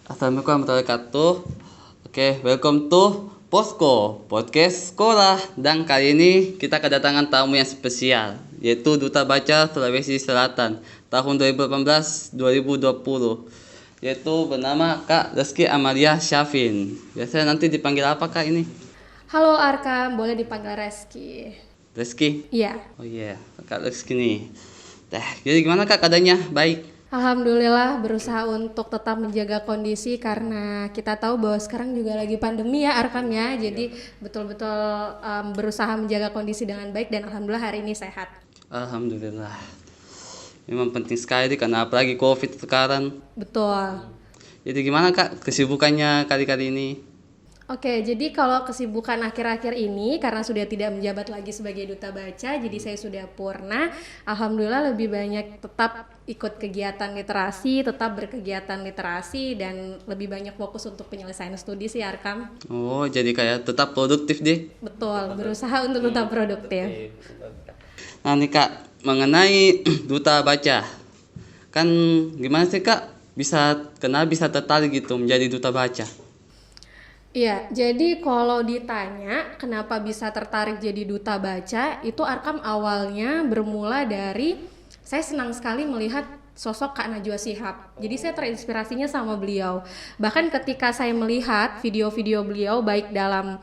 Assalamualaikum warahmatullahi wabarakatuh. Oke, welcome to Posko, podcast sekolah. Dan kali ini kita kedatangan tamu yang spesial, yaitu Duta Baca Sulawesi Selatan tahun 2018-2020, yaitu bernama Kak Reski Amalia Syafin. Biasanya nanti dipanggil apa Kak ini? Halo Arkam, boleh dipanggil Reski. Reski? Iya. Oh iya, Kak Reski nih. Jadi gimana Kak keadaannya? Baik? Alhamdulillah berusaha untuk tetap menjaga kondisi karena kita tahu bahwa sekarang juga lagi pandemi ya Arkam ya. Jadi betul-betul berusaha menjaga kondisi dengan baik dan alhamdulillah hari ini sehat. Alhamdulillah. Memang penting sekali karena apalagi COVID sekarang. Betul. Jadi gimana Kak kesibukannya kali-kali ini? Oke, jadi kalau kesibukan akhir-akhir ini karena sudah tidak menjabat lagi sebagai duta baca, jadi saya sudah purna. Alhamdulillah lebih banyak tetap ikut kegiatan literasi, tetap berkegiatan literasi dan lebih banyak fokus untuk penyelesaian studi sih Arkam. Oh, jadi kayak tetap produktif deh. Betul, berusaha untuk tetap produktif. Nah nih Kak, mengenai duta baca. Kan gimana sih Kak bisa tertarik gitu menjadi duta baca? Iya, jadi kalau ditanya kenapa bisa tertarik jadi duta baca, itu Arkam awalnya bermula dari saya senang sekali melihat sosok Kak Najwa Shihab. Jadi saya terinspirasinya sama beliau. Bahkan ketika saya melihat video-video beliau baik dalam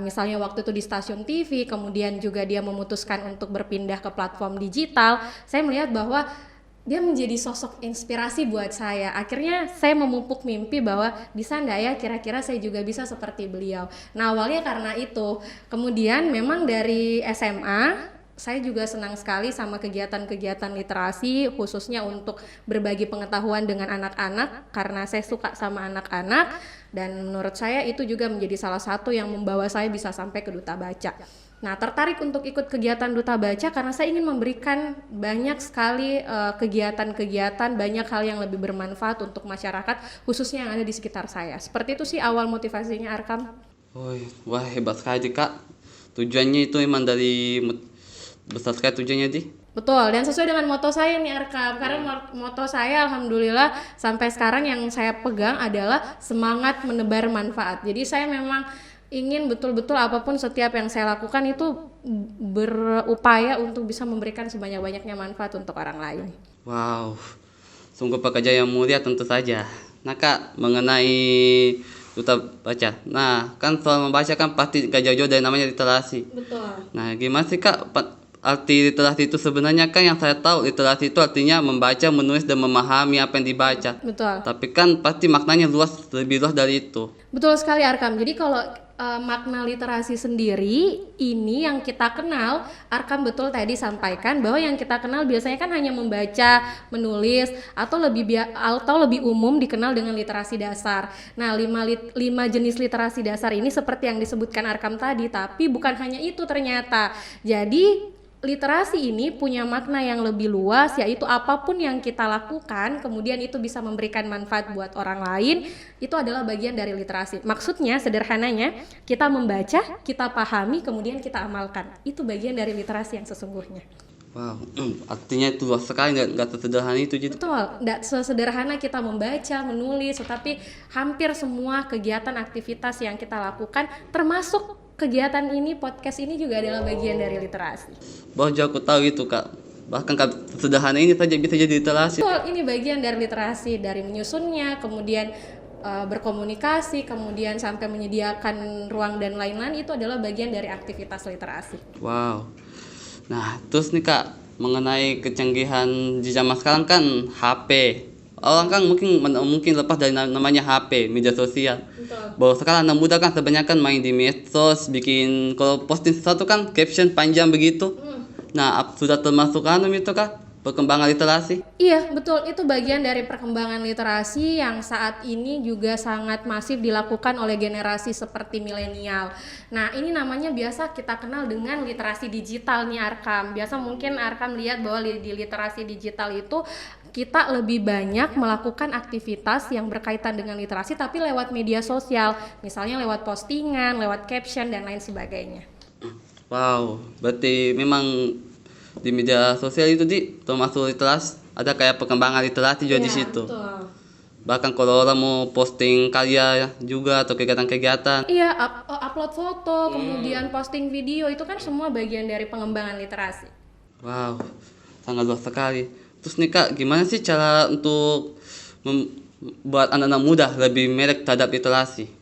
misalnya waktu itu di stasiun TV, kemudian juga dia memutuskan untuk berpindah ke platform digital, saya melihat bahwa dia menjadi sosok inspirasi buat saya. Akhirnya saya memupuk mimpi bahwa bisa enggak ya kira-kira saya juga bisa seperti beliau. Nah awalnya karena itu, kemudian memang dari SMA saya juga senang sekali sama kegiatan-kegiatan literasi khususnya untuk berbagi pengetahuan dengan anak-anak karena saya suka sama anak-anak dan menurut saya itu juga menjadi salah satu yang membawa saya bisa sampai ke duta baca. Nah, tertarik untuk ikut kegiatan Duta Baca karena saya ingin memberikan banyak sekali kegiatan-kegiatan, banyak hal yang lebih bermanfaat untuk masyarakat, khususnya yang ada di sekitar saya. Seperti itu sih awal motivasinya Arkam. Wah hebat sekali Kak. Tujuannya itu emang besar sekali tujuannya di. Betul, dan sesuai dengan moto saya nih Arkam. Karena moto saya alhamdulillah sampai sekarang yang saya pegang adalah semangat menebar manfaat. Jadi saya memang ingin betul-betul apapun setiap yang saya lakukan itu berupaya untuk bisa memberikan sebanyak-banyaknya manfaat untuk orang lain. Wow, sungguh pekerjaan yang mulia tentu saja. Nah Kak, mengenai duta baca. Nah, kan soal membaca kan pasti gak jauh-jauh dari namanya literasi. Betul. Nah, gimana sih Kak arti literasi itu sebenarnya? Kan yang saya tahu literasi itu artinya membaca, menulis dan memahami apa yang dibaca. Betul. Tapi kan pasti maknanya lebih luas dari itu. Betul sekali Arkam. Jadi kalau makna literasi sendiri ini yang kita kenal, Arkam betul tadi sampaikan bahwa yang kita kenal biasanya kan hanya membaca, menulis atau lebih umum dikenal dengan literasi dasar. Nah, 5 jenis literasi dasar ini seperti yang disebutkan Arkam tadi, tapi bukan hanya itu ternyata. Jadi literasi ini punya makna yang lebih luas, yaitu apapun yang kita lakukan kemudian itu bisa memberikan manfaat buat orang lain, itu adalah bagian dari literasi. Maksudnya sederhananya, kita membaca, kita pahami, kemudian kita amalkan. Itu bagian dari literasi yang sesungguhnya. Wow, artinya itu luas sekali, nggak sesederhana itu jadi. Betul, nggak sesederhana kita membaca, menulis, tetapi hampir semua kegiatan aktivitas yang kita lakukan termasuk kegiatan ini, podcast ini juga adalah bagian dari literasi. Baru aku tahu itu Kak. Bahkan sederhana ini saja bisa jadi literasi. Betul, ini bagian dari literasi, dari menyusunnya, kemudian berkomunikasi, kemudian sampai menyediakan ruang dan lain-lain, itu adalah bagian dari aktivitas literasi. Wow. Nah, terus nih Kak, mengenai kecanggihan di zaman sekarang kan HP. Orang kan mungkin lepas dari namanya HP, media sosial. Betul. Bahwa sekarang anak muda kan kebanyakan main di medsos, bikin kalau posting sesuatu kan caption panjang begitu. Nah, sudah termasuk itu Kak, perkembangan literasi? Iya, betul. Itu bagian dari perkembangan literasi yang saat ini juga sangat masif dilakukan oleh generasi seperti milenial. Nah, ini namanya biasa kita kenal dengan literasi digital nih Arkam. Biasa mungkin Arkam lihat bahwa di literasi digital itu kita lebih banyak melakukan aktivitas yang berkaitan dengan literasi tapi lewat media sosial, misalnya lewat postingan, lewat caption dan lain sebagainya. Wow, berarti memang di media sosial itu termasuk literasi, ada kayak perkembangan literasi juga di situ. Betul. Bahkan kalau orang mau posting karya juga atau kegiatan-kegiatan. Iya, upload foto, kemudian posting video itu kan semua bagian dari pengembangan literasi. Wow, sangat luas sekali. Terus nih Kak, gimana sih cara untuk membuat anak-anak muda lebih melek terhadap literasi?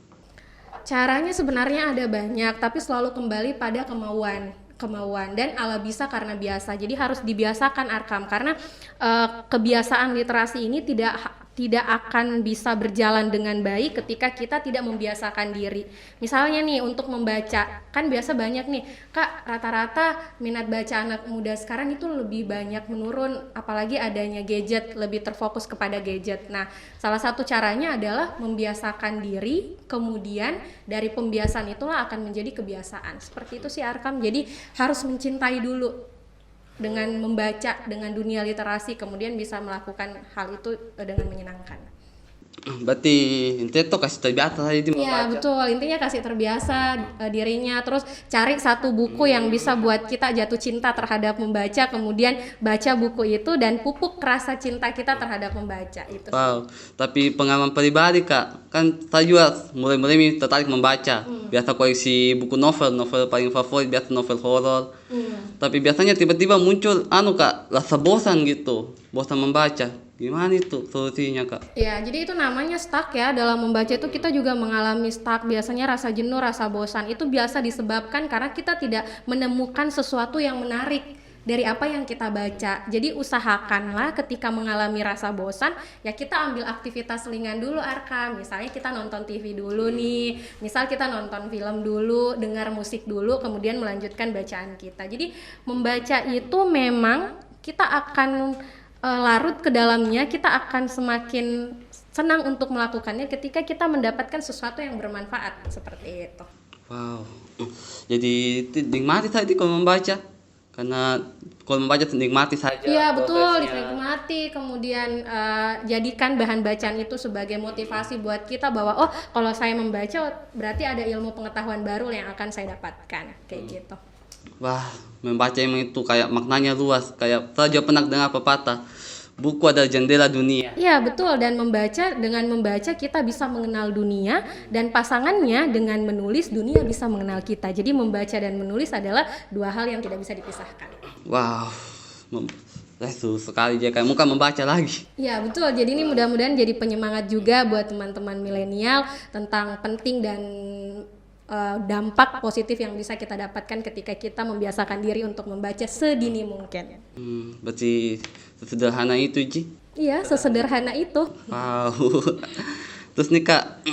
Caranya sebenarnya ada banyak, tapi selalu kembali pada kemauan dan ala bisa karena biasa. Jadi harus dibiasakan Arkam karena kebiasaan literasi ini tidak akan bisa berjalan dengan baik ketika kita tidak membiasakan diri. Misalnya nih untuk membaca, kan biasa banyak nih, Kak, rata-rata minat baca anak muda sekarang itu lebih banyak menurun, apalagi adanya gadget, lebih terfokus kepada gadget. Nah, salah satu caranya adalah membiasakan diri, kemudian dari pembiasaan itulah akan menjadi kebiasaan. Seperti itu sih Arkam. Jadi harus mencintai dulu dengan membaca, dengan dunia literasi, kemudian bisa melakukan hal itu dengan menyenangkan. Berarti intinya tuh kasih terbiasa aja membaca. Iya betul, intinya kasih terbiasa dirinya, terus cari satu buku yang bisa buat kita jatuh cinta terhadap membaca, kemudian baca buku itu dan pupuk rasa cinta kita terhadap membaca itu. Wow, tapi pengalaman pribadi Kak, kan saya juga mulai tertarik membaca. Biasa koleksi buku novel paling favorit biasa novel horor. Tapi biasanya tiba-tiba muncul Kak, rasa bosan gitu, bosan membaca. Gimana itu solusinya Kak? Ya, jadi itu namanya stuck ya. Dalam membaca itu kita juga mengalami stuck. Biasanya rasa jenuh, rasa bosan. Itu biasa disebabkan karena kita tidak menemukan sesuatu yang menarik dari apa yang kita baca. Jadi usahakanlah ketika mengalami rasa bosan, ya kita ambil aktivitas selingan dulu Arkam. Misalnya kita nonton TV dulu nih. Misal kita nonton film dulu, dengar musik dulu, kemudian melanjutkan bacaan kita. Jadi membaca itu memang kita akan larut ke dalamnya, kita akan semakin senang untuk melakukannya ketika kita mendapatkan sesuatu yang bermanfaat seperti itu. Wow, jadi nikmati tadi kalau membaca, karena kalau membaca nikmati saja. Iya betul, prosesnya. dinikmati, kemudian jadikan bahan bacaan itu sebagai motivasi buat kita bahwa kalau saya membaca berarti ada ilmu pengetahuan baru yang akan saya dapatkan, kayak gitu. Wah, membaca emang itu kayak maknanya luas. Kayak saya juga pernah dengar pepatah, buku adalah jendela dunia. Iya betul, dan dengan membaca kita bisa mengenal dunia, dan pasangannya dengan menulis dunia bisa mengenal kita. Jadi membaca dan menulis adalah dua hal yang tidak bisa dipisahkan. Wow, lesu sekali dia kayak muka membaca lagi. Iya betul, jadi ini mudah-mudahan jadi penyemangat juga buat teman-teman milenial tentang penting dan dampak positif yang bisa kita dapatkan ketika kita membiasakan diri untuk membaca sedini mungkin. Berarti sesederhana itu Ji. Iya, sesederhana itu. Wow. Terus nih Kak,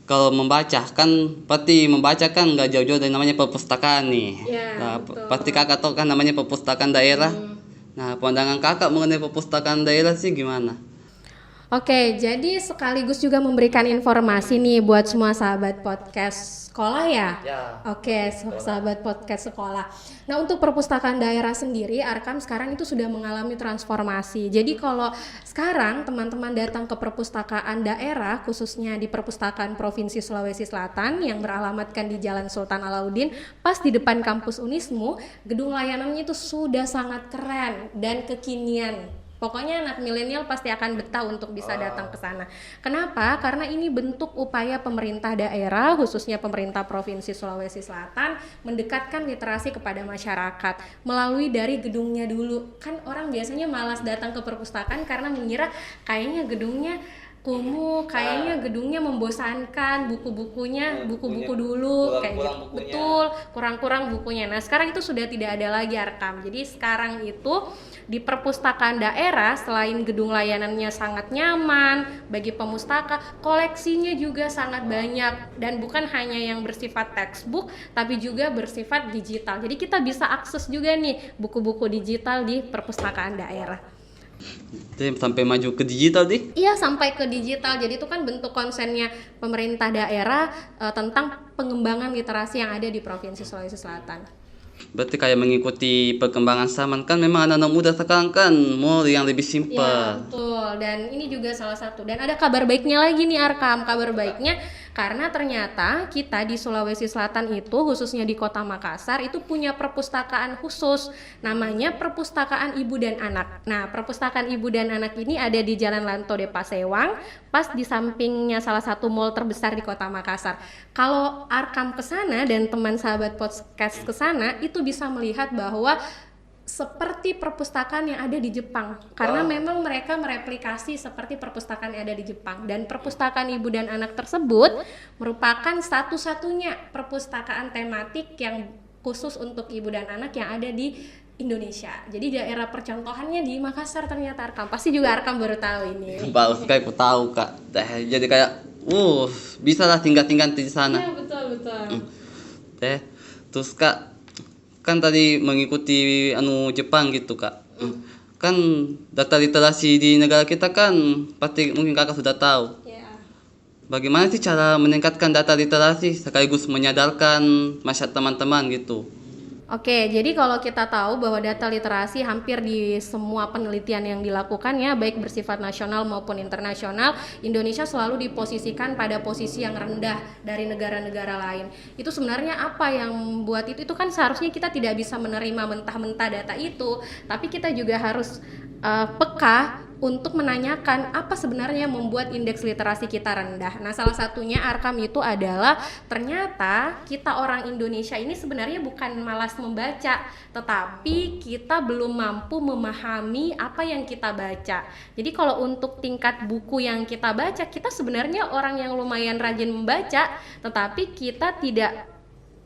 kalau membaca kan pasti membaca kan nggak jauh-jauh dari namanya perpustakaan nih. Iya, Nah, betul. pasti Kakak tahu kan namanya perpustakaan daerah. Nah, pandangan Kakak mengenai perpustakaan daerah sih gimana? Oke, jadi sekaligus juga memberikan informasi nih buat semua sahabat podcast sekolah ya. Oke, sahabat podcast sekolah. Nah, untuk perpustakaan daerah sendiri, Arkam sekarang itu sudah mengalami transformasi. Jadi kalau sekarang teman-teman datang ke perpustakaan daerah, khususnya di perpustakaan Provinsi Sulawesi Selatan yang beralamatkan di Jalan Sultan Alauddin, pas di depan kampus Unismu, gedung layanannya itu sudah sangat keren dan kekinian. Pokoknya anak milenial pasti akan betah untuk bisa datang ke sana. Kenapa? Karena ini bentuk upaya pemerintah daerah, khususnya pemerintah Provinsi Sulawesi Selatan, mendekatkan literasi kepada masyarakat melalui dari gedungnya dulu. Kan orang biasanya malas datang ke perpustakaan karena mengira kayaknya gedungnya kumuh, kayaknya gedungnya membosankan, buku-bukunya buku-buku dulu kayak gitu. Betul, kurang-kurang bukunya. Nah, sekarang itu sudah tidak ada lagi Arkam. Jadi sekarang itu di perpustakaan daerah selain gedung layanannya sangat nyaman bagi pemustaka, koleksinya juga sangat banyak dan bukan hanya yang bersifat textbook tapi juga bersifat digital. Jadi kita bisa akses juga nih buku-buku digital di perpustakaan daerah. Jadi sampai maju ke digital deh. Iya, sampai ke digital. Jadi itu kan bentuk konsennya pemerintah daerah tentang pengembangan literasi yang ada di Provinsi Sulawesi Selatan. Berarti kayak mengikuti perkembangan zaman, kan memang anak-anak muda sekarang kan mau yang lebih simpel. Iya, betul. Dan ini juga salah satu. Dan ada kabar baiknya lagi nih Arkam. Kabar baiknya Karena ternyata kita di Sulawesi Selatan itu, khususnya di Kota Makassar, itu punya perpustakaan khusus, namanya Perpustakaan Ibu dan Anak. Nah, Perpustakaan Ibu dan Anak ini ada di Jalan Lanto de Pasewang, pas di sampingnya salah satu mall terbesar di Kota Makassar. Kalau Arkam kesana dan teman sahabat podcast kesana, itu bisa melihat bahwa seperti perpustakaan yang ada di Jepang, karena memang mereka mereplikasi seperti perpustakaan yang ada di Jepang, dan perpustakaan ibu dan anak tersebut merupakan satu-satunya perpustakaan tematik yang khusus untuk ibu dan anak yang ada di Indonesia. Jadi daerah percontohannya di Makassar ternyata Arkam. Pasti juga Arkam baru tahu ini. Baru sekali aku tahu Kak. Jadi kayak bisa lah tinggal-tinggal di sana. Iya, betul. Terus Kak, kan tadi mengikuti Jepang gitu Kak. Kan data literasi di negara kita kan pasti mungkin Kakak sudah tahu. Bagaimana sih cara meningkatkan data literasi sekaligus menyadarkan masyarakat teman-teman gitu? Oke, jadi kalau kita tahu bahwa data literasi hampir di semua penelitian yang dilakukan ya, baik bersifat nasional maupun internasional, Indonesia selalu diposisikan pada posisi yang rendah dari negara-negara lain. Itu sebenarnya apa yang membuat itu? Itu kan seharusnya kita tidak bisa menerima mentah-mentah data itu, tapi kita juga harus peka untuk menanyakan apa sebenarnya yang membuat indeks literasi kita rendah. Nah, salah satunya Arkam itu adalah ternyata kita orang Indonesia ini sebenarnya bukan malas membaca, tetapi kita belum mampu memahami apa yang kita baca. Jadi kalau untuk tingkat buku yang kita baca, kita sebenarnya orang yang lumayan rajin membaca, tetapi kita tidak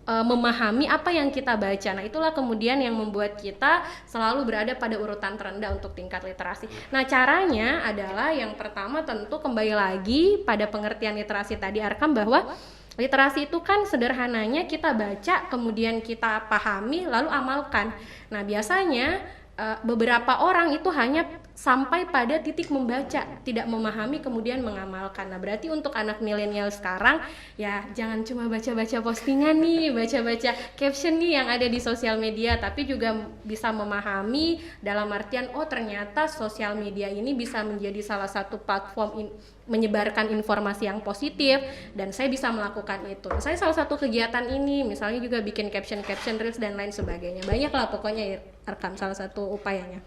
memahami apa yang kita baca. Nah, itulah kemudian yang membuat kita selalu berada pada urutan terendah untuk tingkat literasi. Nah, caranya adalah yang pertama tentu kembali lagi pada pengertian literasi tadi Arkam, bahwa literasi itu kan sederhananya kita baca, kemudian kita pahami, lalu amalkan. Nah, biasanya beberapa orang itu hanya sampai pada titik membaca, tidak memahami kemudian mengamalkan. Nah, berarti untuk anak milenial sekarang ya jangan cuma baca-baca postingan nih, baca-baca caption nih yang ada di sosial media, tapi juga bisa memahami dalam artian ternyata sosial media ini bisa menjadi salah satu platform menyebarkan informasi yang positif, dan saya bisa melakukan itu. Saya salah satu kegiatan ini misalnya juga bikin caption reels dan lain sebagainya. Banyak lah pokoknya Arkam, salah satu upayanya.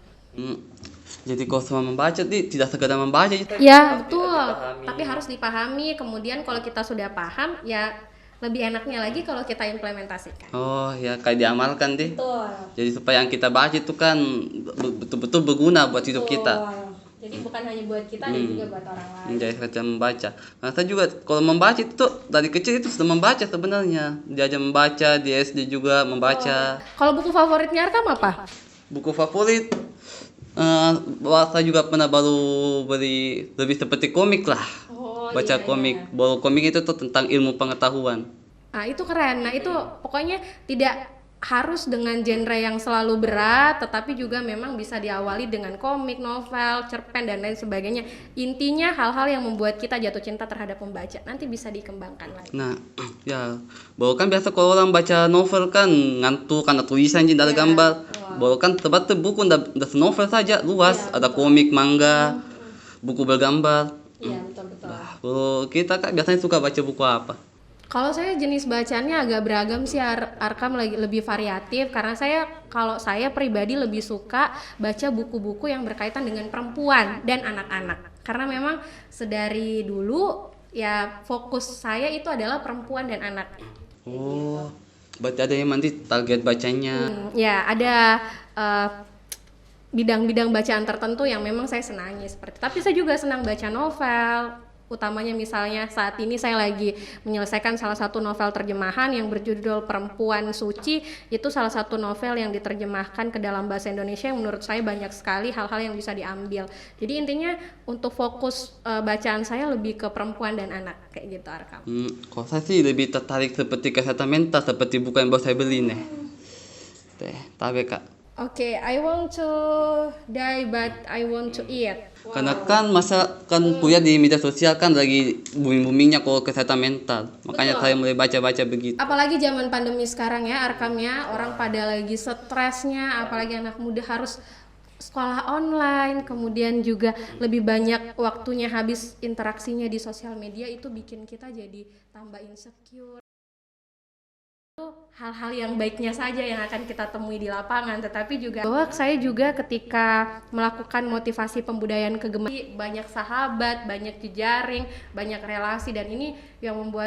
Jadi kalau semua membaca tidak sekedar membaca ya betul, tapi harus dipahami. Kemudian kalau kita sudah paham ya lebih enaknya lagi kalau kita implementasikan. Ya kayak diamalkan deh. Betul. Jadi supaya yang kita baca itu kan betul-betul berguna buat hidup kita. Jadi bukan hanya buat kita, dan juga buat orang lain. Jadi sekedar membaca. Nah, saya juga kalau membaca itu dari kecil itu sudah membaca sebenarnya. Diajar membaca, di SD juga membaca. Kalau buku favoritnya Arkam apa? Buku favorit saya juga pernah baru beli lebih seperti komik lah. Baca komik. Baru komik itu tuh tentang ilmu pengetahuan. Itu keren. Nah, itu pokoknya tidak harus dengan genre yang selalu berat, tetapi juga memang bisa diawali dengan komik, novel, cerpen dan lain sebagainya. Intinya hal-hal yang membuat kita jatuh cinta terhadap membaca, nanti bisa dikembangkan lagi. Nah, ya, bahwa kan biasa kalau orang baca novel kan ngantuk karena tulisan jadi ada gambar. Bahwa kan terbatas buku udah novel saja luas, ada komik, manga, buku bergambar. Iya, betul. Kalau kita kan biasanya suka baca buku apa? Kalau saya jenis bacaannya agak beragam sih, Arkam lebih variatif, karena kalau saya pribadi lebih suka baca buku-buku yang berkaitan dengan perempuan dan anak-anak. Karena memang sedari dulu ya fokus saya itu adalah perempuan dan anak. Berarti ada yang nanti target bacanya. Ya, ada bidang-bidang bacaan tertentu yang memang saya senangi seperti. Tapi saya juga senang baca novel. Utamanya misalnya saat ini saya lagi menyelesaikan salah satu novel terjemahan yang berjudul Perempuan Suci. Itu salah satu novel yang diterjemahkan ke dalam bahasa Indonesia yang menurut saya banyak sekali hal-hal yang bisa diambil. Jadi intinya untuk fokus bacaan saya lebih ke perempuan dan anak, kayak gitu Arkam. Kalau saya sih lebih tertarik seperti kesehatan mental, seperti buku yang baru saya beli nih. Tapi Kak. Oke, I want to die but I want to eat. Karena kan kuliah di media sosial kan lagi booming-boomingnya kalau kesehatan mental. Makanya saya mulai baca-baca begitu. Apalagi zaman pandemi sekarang ya, Arkamnya orang pada lagi stresnya, apalagi anak muda harus sekolah online, kemudian juga lebih banyak waktunya habis interaksinya di sosial media, itu bikin kita jadi tambah insecure. Hal-hal yang baiknya saja yang akan kita temui di lapangan, tetapi juga bahwa saya juga ketika melakukan motivasi pembudayaan kegemaran, banyak sahabat, banyak jejaring, banyak relasi, dan ini yang membuat